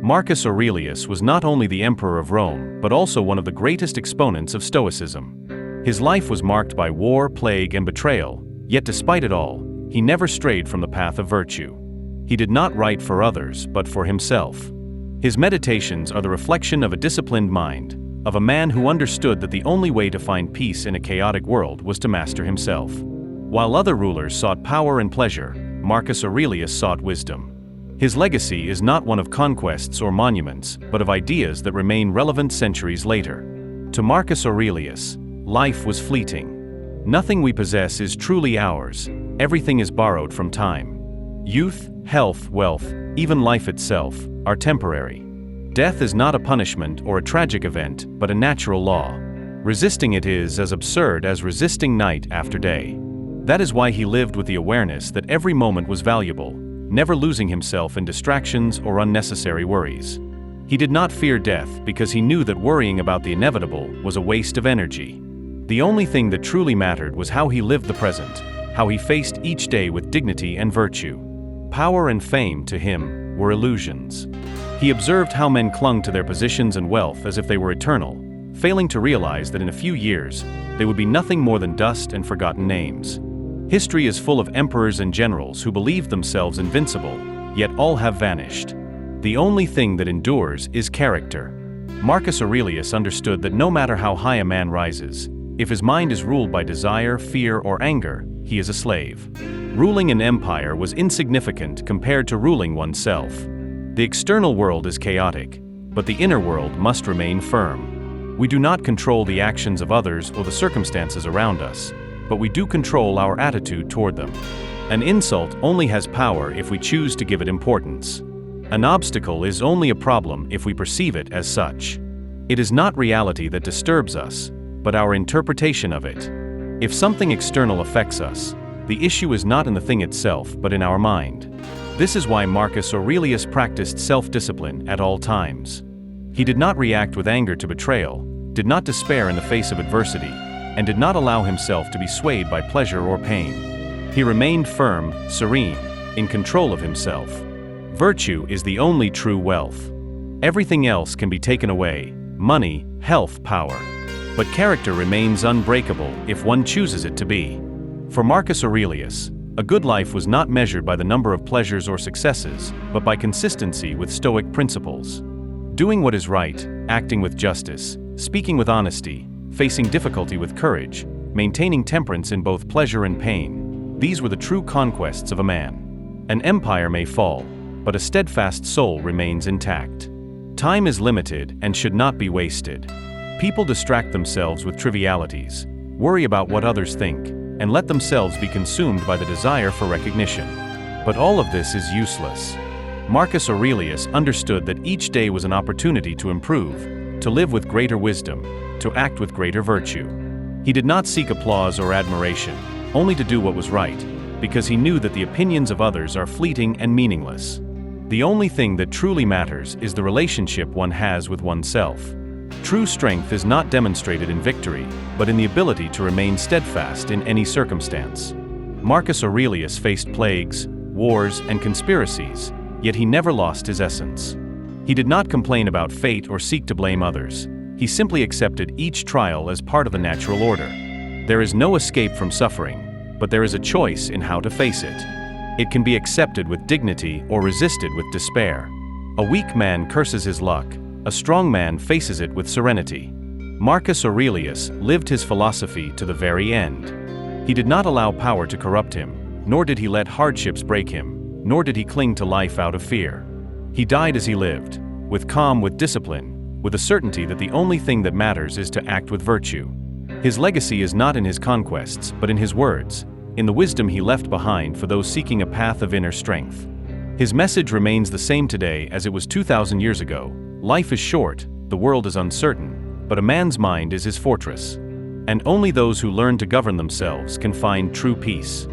Marcus Aurelius was not only the emperor of Rome, but also one of the greatest exponents of Stoicism. His life was marked by war, plague, and betrayal, yet despite it all, he never strayed from the path of virtue. He did not write for others, but for himself. His meditations are the reflection of a disciplined mind, of a man who understood that the only way to find peace in a chaotic world was to master himself. While other rulers sought power and pleasure, Marcus Aurelius sought wisdom. His legacy is not one of conquests or monuments, but of ideas that remain relevant centuries later. To Marcus Aurelius, life was fleeting. Nothing we possess is truly ours, everything is borrowed from time. Youth, health, wealth, even life itself, are temporary. Death is not a punishment or a tragic event, but a natural law. Resisting it is as absurd as resisting night after day. That is why he lived with the awareness that every moment was valuable, never losing himself in distractions or unnecessary worries. He did not fear death because he knew that worrying about the inevitable was a waste of energy. The only thing that truly mattered was how he lived the present, how he faced each day with dignity and virtue. Power and fame, to him, were illusions. He observed how men clung to their positions and wealth as if they were eternal, failing to realize that in a few years, they would be nothing more than dust and forgotten names. History is full of emperors and generals who believed themselves invincible, yet all have vanished. The only thing that endures is character. Marcus Aurelius understood that no matter how high a man rises, if his mind is ruled by desire, fear, or anger, he is a slave. Ruling an empire was insignificant compared to ruling oneself. The external world is chaotic, but the inner world must remain firm. We do not control the actions of others or the circumstances around us, but we do control our attitude toward them. An insult only has power if we choose to give it importance. An obstacle is only a problem if we perceive it as such. It is not reality that disturbs us, but our interpretation of it. If something external affects us, the issue is not in the thing itself but in our mind. This is why Marcus Aurelius practiced self-discipline at all times. He did not react with anger to betrayal, did not despair in the face of adversity, and did not allow himself to be swayed by pleasure or pain. He remained firm, serene, in control of himself. Virtue is the only true wealth. Everything else can be taken away: money, health, power. But character remains unbreakable if one chooses it to be. For Marcus Aurelius, a good life was not measured by the number of pleasures or successes, but by consistency with Stoic principles. Doing what is right, acting with justice, speaking with honesty, facing difficulty with courage, maintaining temperance in both pleasure and pain, these were the true conquests of a man. An empire may fall, but a steadfast soul remains intact. Time is limited and should not be wasted. People distract themselves with trivialities, worry about what others think, and let themselves be consumed by the desire for recognition. But all of this is useless. Marcus Aurelius understood that each day was an opportunity to improve, to live with greater wisdom, to act with greater virtue. He did not seek applause or admiration, only to do what was right, because he knew that the opinions of others are fleeting and meaningless. The only thing that truly matters is the relationship one has with oneself. True strength is not demonstrated in victory, but in the ability to remain steadfast in any circumstance. Marcus Aurelius faced plagues, wars, and conspiracies, yet he never lost his essence. He did not complain about fate or seek to blame others. He simply accepted each trial as part of the natural order. There is no escape from suffering, but there is a choice in how to face it. It can be accepted with dignity or resisted with despair. A weak man curses his luck. A strong man faces it with serenity. Marcus Aurelius lived his philosophy to the very end. He did not allow power to corrupt him, nor did he let hardships break him, nor did he cling to life out of fear. He died as he lived, with calm, with discipline, with a certainty that the only thing that matters is to act with virtue. His legacy is not in his conquests, but in his words, in the wisdom he left behind for those seeking a path of inner strength. His message remains the same today as it was 2,000 years ago. Life is short, the world is uncertain, but a man's mind is his fortress. And only those who learn to govern themselves can find true peace.